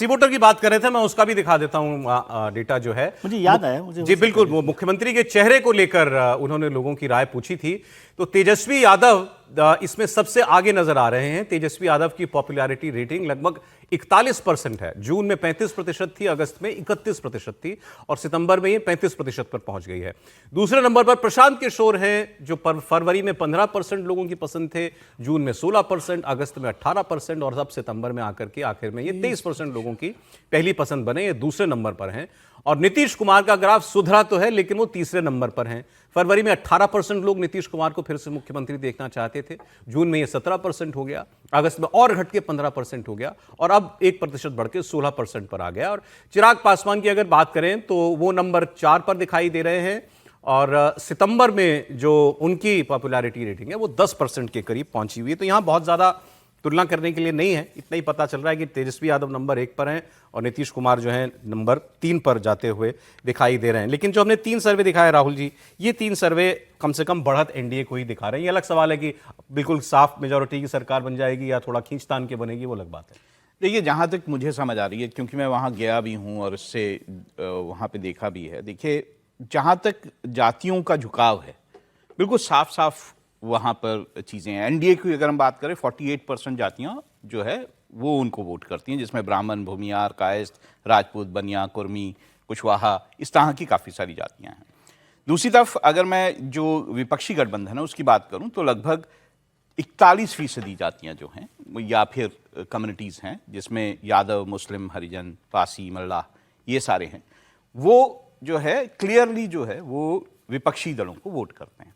सी voter की बात कर रहे थे, मैं उसका भी दिखा देता हूं डेटा जो है, मुझे याद आया मुझे। जी बिल्कुल, वो मुख्यमंत्री के चेहरे को लेकर उन्होंने लोगों की राय पूछी थी। तो तेजस्वी यादव इसमें सबसे आगे नजर आ रहे हैं। तेजस्वी यादव की पॉपुलैरिटी रेटिंग लगभग 41% है। जून में 35% थी, अगस्त में 31% थी और सितंबर में ये 35% पर पहुंच गई है। दूसरे नंबर पर प्रशांत किशोर हैं, जो फरवरी में 15% लोगों की पसंद थे, जून में 16%, अगस्त में 18% और अब सितंबर में आकर के आखिर में ये 23% लोगों की पहली पसंद बने। ये दूसरे नंबर पर हैं। और नीतीश कुमार का ग्राफ सुधरा तो है, लेकिन वो तीसरे नंबर पर हैं। फरवरी में 18% लोग नीतीश कुमार को फिर से मुख्यमंत्री देखना चाहते थे, जून में ये 17% हो गया, अगस्त में और घट के 15% हो गया और अब 1% बढ़ के 16% पर आ गया। और चिराग पासवान की अगर बात करें तो वो नंबर 4 पर दिखाई दे रहे हैं और सितंबर में जो उनकी पॉपुलैरिटी रेटिंग है वो 10% के करीब पहुंची हुई है। तो यहां बहुत ज्यादा तुलना करने के लिए नहीं है, इतना ही पता चल रहा है कि तेजस्वी यादव नंबर 1 पर हैं और नीतीश कुमार जो है नंबर 3 पर जाते हुए दिखाई दे रहे हैं। लेकिन जो हमने 3 सर्वे दिखाए राहुल जी, ये 3 सर्वे कम से कम बढ़त एनडीए को ही दिखा रहे हैं। ये अलग सवाल है कि बिल्कुल साफ मेजोरिटी की सरकार बन जाएगी या थोड़ा खींचतान के बनेगी, वो अलग बात है। देखिए, जहाँ तक मुझे समझ आ रही है, क्योंकि मैं वहाँ गया भी हूँ और उससे वहाँ पे देखा भी है। देखिए, जहाँ तक जातियों का झुकाव है, बिल्कुल साफ साफ वहाँ पर चीज़ें हैं। एनडीए की अगर हम बात करें, 48% जातियाँ जो है वो उनको वोट करती हैं, जिसमें ब्राह्मण, भूमियार, कायस्थ, राजपूत, बनिया, कुर्मी, कुशवाहा, इस तरह की काफ़ी सारी जातियाँ हैं। दूसरी तरफ अगर मैं जो विपक्षी गठबंधन है उसकी बात करूँ तो लगभग 41% जातियाँ जो हैं या फिर कम्युनिटीज़ हैं, जिसमें यादव, मुस्लिम, हरिजन, पासी, मल्लाह, ये सारे हैं, वो जो है क्लियरली जो है वो विपक्षी दलों को वोट करते हैं।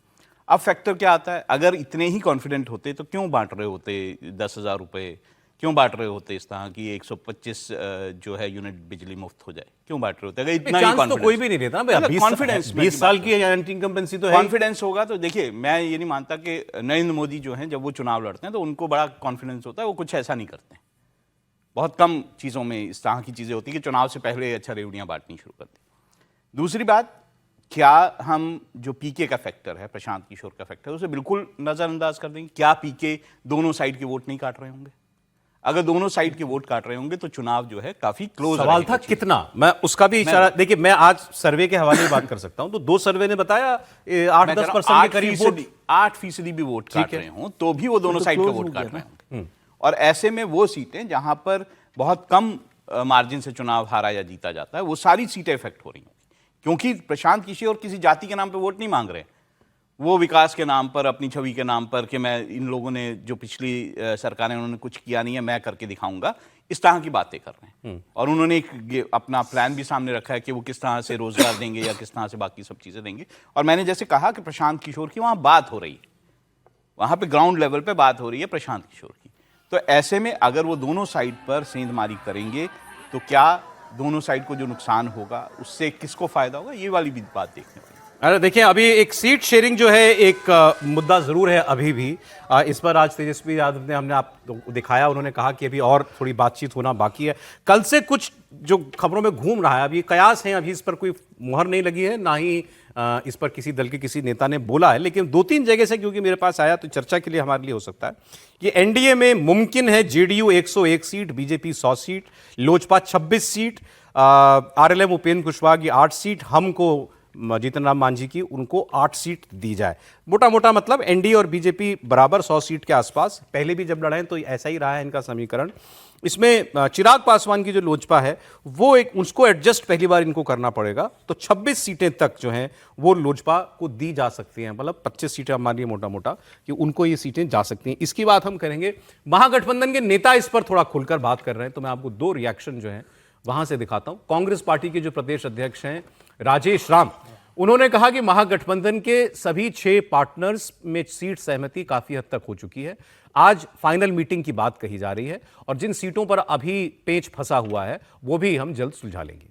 अब फैक्टर क्या आता है, अगर इतने ही कॉन्फिडेंट होते तो क्यों बांट रहे होते 10,000 रुपये, क्यों बांट रहे होते इस तरह की 125 जो है यूनिट बिजली मुफ्त हो जाए, क्यों बांट रहे होते? अगर इतना ही चांस तो कोई भी नहीं देता ना, 20 साल की एंटी इनकम्बेंसी तो है। कॉन्फिडेंस होगा तो देखिए, मैं ये नहीं मानता कि नरेंद्र मोदी जो हैं जब वो चुनाव लड़ते हैं तो उनको बड़ा कॉन्फिडेंस होता है, वो कुछ ऐसा नहीं करते हैं। बहुत कम चीज़ों में इस तरह की चीज़ें होती है कि चुनाव से पहले अच्छा रेवड़ियाँ बांटनी शुरू कर दी। दूसरी बात, क्या हम जो पीके का फैक्टर है, प्रशांत किशोर का फैक्टर, उसे बिल्कुल नजरअंदाज कर देंगे? क्या पीके दोनों साइड के वोट नहीं काट रहे होंगे? अगर दोनों साइड के वोट काट रहे होंगे तो चुनाव जो है काफी क्लोज। सवाल था कितना, मैं उसका भी इशारा, देखिए मैं आज सर्वे के हवाले बात कर सकता हूं। तो 2 सर्वे ने बताया 8-10% के करीब वोट, 8% भी वोट काट रहे हों तो भी वो दोनों साइड के वोट काट रहे होंगे। और ऐसे में वो सीटें जहां पर बहुत कम मार्जिन से चुनाव हारा या जीता जाता है, वो सारी सीटें इफेक्ट हो रही हैं, क्योंकि प्रशांत किशोर किसी जाति के नाम पे वोट नहीं मांग रहे। वो विकास के नाम पर, अपनी छवि के नाम पर कि मैं, इन लोगों ने जो पिछली सरकारें उन्होंने कुछ किया नहीं है, मैं करके दिखाऊंगा, इस तरह की बातें कर रहे हैं। और उन्होंने एक अपना प्लान भी सामने रखा है कि वो किस तरह से रोजगार देंगे या किस तरह से बाकी सब चीजें देंगे। और मैंने जैसे कहा कि प्रशांत किशोर की वहां बात हो रही है, वहां पे ग्राउंड लेवल पे बात हो रही है प्रशांत किशोर की। तो ऐसे में अगर वो दोनों साइड पर सेंधमारी करेंगे तो क्या दोनों साइड को जो नुकसान होगा उससे किसको फायदा होगा, ये वाली भी बात देखने पड़ेगी। अरे देखिए, अभी एक सीट शेयरिंग जो है एक मुद्दा जरूर है अभी भी। इस पर आज तेजस्वी यादव ने, हमने आपको दिखाया, उन्होंने कहा कि अभी और थोड़ी बातचीत होना बाकी है। कल से कुछ जो खबरों में घूम रहा है, अभी कयास हैं, अभी इस पर कोई मुहर नहीं लगी है, ना ही इस पर किसी दल के किसी नेता ने बोला है, लेकिन 2-3 जगह से क्योंकि मेरे पास आया तो चर्चा के लिए हमारे लिए हो सकता है कि एनडीए में मुमकिन है JDU 101 seat, BJP 100 seat, Lojpa 26 seat, RLM Upendra Kushwaha की 8 सीट, हमको जीतन राम मांझी की उनको 8 सीट दी जाए। मोटा मोटा मतलब एनडीए और बीजेपी बराबर 100 सीट के आसपास। पहले भी जब लड़े तो ऐसा ही रहा है इनका समीकरण। इसमें चिराग पासवान की जो लोजपा है वो एक, उसको एडजस्ट पहली बार इनको करना पड़ेगा, तो 26 सीटें तक जो हैं वो लोजपा को दी जा सकती हैं। मतलब 25 सीटें हमारी मोटा मोटा कि उनको ये सीटें जा सकती हैं। इसकी बात हम करेंगे। महागठबंधन के नेता इस पर थोड़ा खुलकर बात कर रहे हैं, तो मैं आपको 2 रिएक्शन जो हैं वहां से दिखाता हूं। कांग्रेस पार्टी के जो प्रदेश अध्यक्ष हैं राजेश राम, उन्होंने कहा कि महागठबंधन के सभी 6 पार्टनर्स में सीट सहमति काफी हद तक हो चुकी है। आज फाइनल मीटिंग की बात कही जा रही है और जिन सीटों पर अभी पेच फंसा हुआ है वो भी हम जल्द सुलझा लेंगे।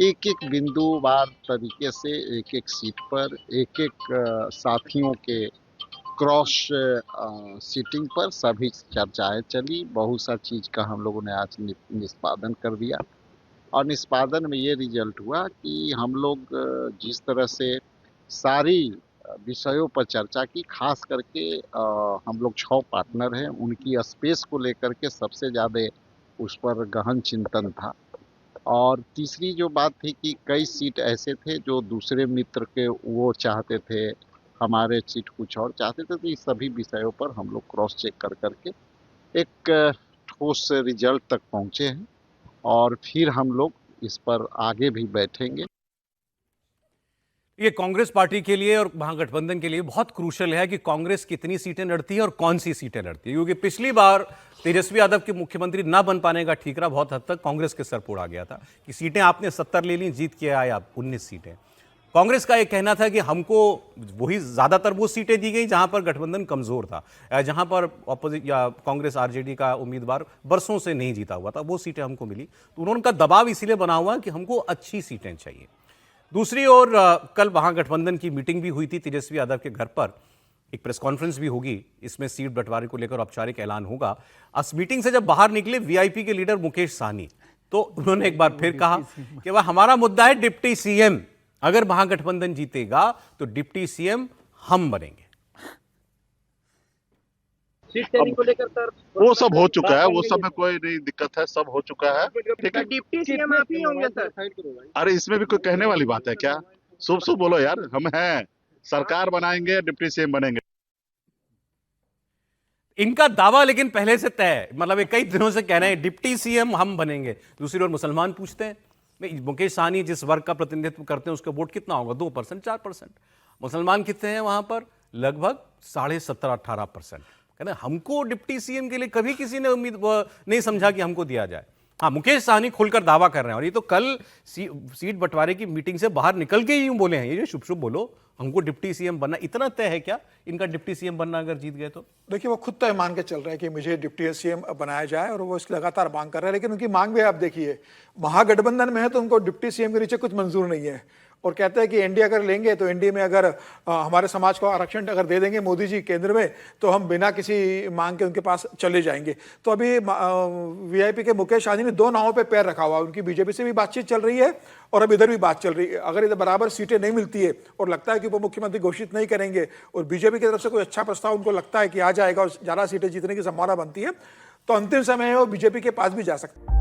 एक एक बिंदुवार तरीके से एक एक सीट पर एक एक साथियों के क्रॉस सीटिंग पर सभी चर्चाएं चली। बहुत सा चीज का हम लोगों ने आज निष्पादन कर दिया और निष्पादन में ये रिजल्ट हुआ कि हम लोग जिस तरह से सारी विषयों पर चर्चा की। खास करके हम लोग 6 पार्टनर हैं, उनकी स्पेस को लेकर के सबसे ज़्यादा उस पर गहन चिंतन था। और तीसरी जो बात थी कि कई सीट ऐसे थे जो दूसरे मित्र के वो चाहते थे, हमारे सीट कुछ और चाहते थे, तो इस सभी विषयों पर हम लोग क्रॉस चेक कर करके एक ठोस रिजल्ट तक पहुंचे हैं और फिर हम लोग इस पर आगे भी बैठेंगे। ये कांग्रेस पार्टी के लिए और महागठबंधन के लिए बहुत क्रूशल है कि कांग्रेस कितनी सीटें लड़ती है और कौन सी सीटें लड़ती है, क्योंकि पिछली बार तेजस्वी यादव के मुख्यमंत्री ना बन पाने का ठीकरा बहुत हद तक कांग्रेस के सर पर उड़ा गया था कि सीटें आपने 70 ले ली, जीत के आए आप 19 सीटें। कांग्रेस का एक कहना था कि हमको वही ज्यादातर वो सीटें दी गई जहां पर गठबंधन कमजोर था, जहां पर ऑपोजिट या कांग्रेस आरजेडी का उम्मीदवार बरसों से नहीं जीता हुआ था, वो सीटें हमको मिली। तो उन्होंने दबाव इसीलिए बना हुआ कि हमको अच्छी सीटें चाहिए। दूसरी ओर कल महागठबंधन की मीटिंग भी हुई थी तेजस्वी यादव के घर पर, एक प्रेस कॉन्फ्रेंस भी होगी, इसमें सीट बंटवारे को लेकर औपचारिक ऐलान होगा। इस मीटिंग से जब बाहर निकले वीआईपी के लीडर मुकेश सहनी, तो उन्होंने एक बार फिर कहा कि वह हमारा मुद्दा है डिप्टी सीएम, अगर महागठबंधन जीतेगा तो डिप्टी सीएम हम बनेंगे। सीट शेयरिंग को लेकर सर वो सब हो चुका है, वो सब में कोई नहीं दिक्कत है, सब हो चुका है। ठीक है, डिप्टी सीएम आप ही होंगे सर? अरे इसमें भी कोई कहने वाली बात है क्या? शुभ शुभ बोलो यार, हम हैं, सरकार बनाएंगे, डिप्टी सीएम बनेंगे। इनका दावा लेकिन पहले से तय है, मतलब ये कई दिनों से कह रहे हैं डिप्टी सीएम हम बनेंगे। दूसरी ओर मुसलमान पूछते हैं, भाई मुकेश सहनी जिस वर्ग का प्रतिनिधित्व करते हैं उसका वोट कितना होगा, 2%, 4%। मुसलमान कितने हैं वहां पर? लगभग 17.5-18%। कहते हैं हमको डिप्टी सीएम के लिए कभी किसी ने उम्मीद नहीं समझा कि हमको दिया जाए। हाँ, मुकेश सहनी खुलकर दावा कर रहे हैं, और ये तो कल सीट बंटवारे की मीटिंग से बाहर निकल के ही यूं बोले हैं, ये शुभ शुभ बोलो हमको डिप्टी सीएम बनना। इतना तय है क्या इनका डिप्टी सीएम बनना अगर जीत गए तो? देखिए, वो खुद तय मान के चल रहे हैं कि मुझे डिप्टी सीएम बनाया जाए, और वो इसकी लगातार मांग कर रहे हैं। लेकिन उनकी मांग भी आप देखिए, महागठबंधन में है तो उनको डिप्टी सीएम के नीचे कुछ मंजूर नहीं है, और कहते हैं कि एनडीए अगर लेंगे तो एनडीए में अगर हमारे समाज को आरक्षण अगर दे देंगे मोदी जी केंद्र में, तो हम बिना किसी मांग के उनके पास चले जाएंगे। तो अभी वीआईपी के मुकेश सहनी ने 2 नावों पे पैर रखा हुआ, उनकी बीजेपी से भी बातचीत चल रही है और अब इधर भी बात चल रही है। अगर इधर बराबर सीटें नहीं मिलती है और लगता है कि वो मुख्यमंत्री घोषित नहीं करेंगे और बीजेपी की तरफ से कोई अच्छा प्रस्ताव उनको लगता है कि आ जाएगा और ज़्यादा सीटें जीतने की संभावना बनती है, तो अंतिम समय है वो बीजेपी के पास भी जा सकते हैं।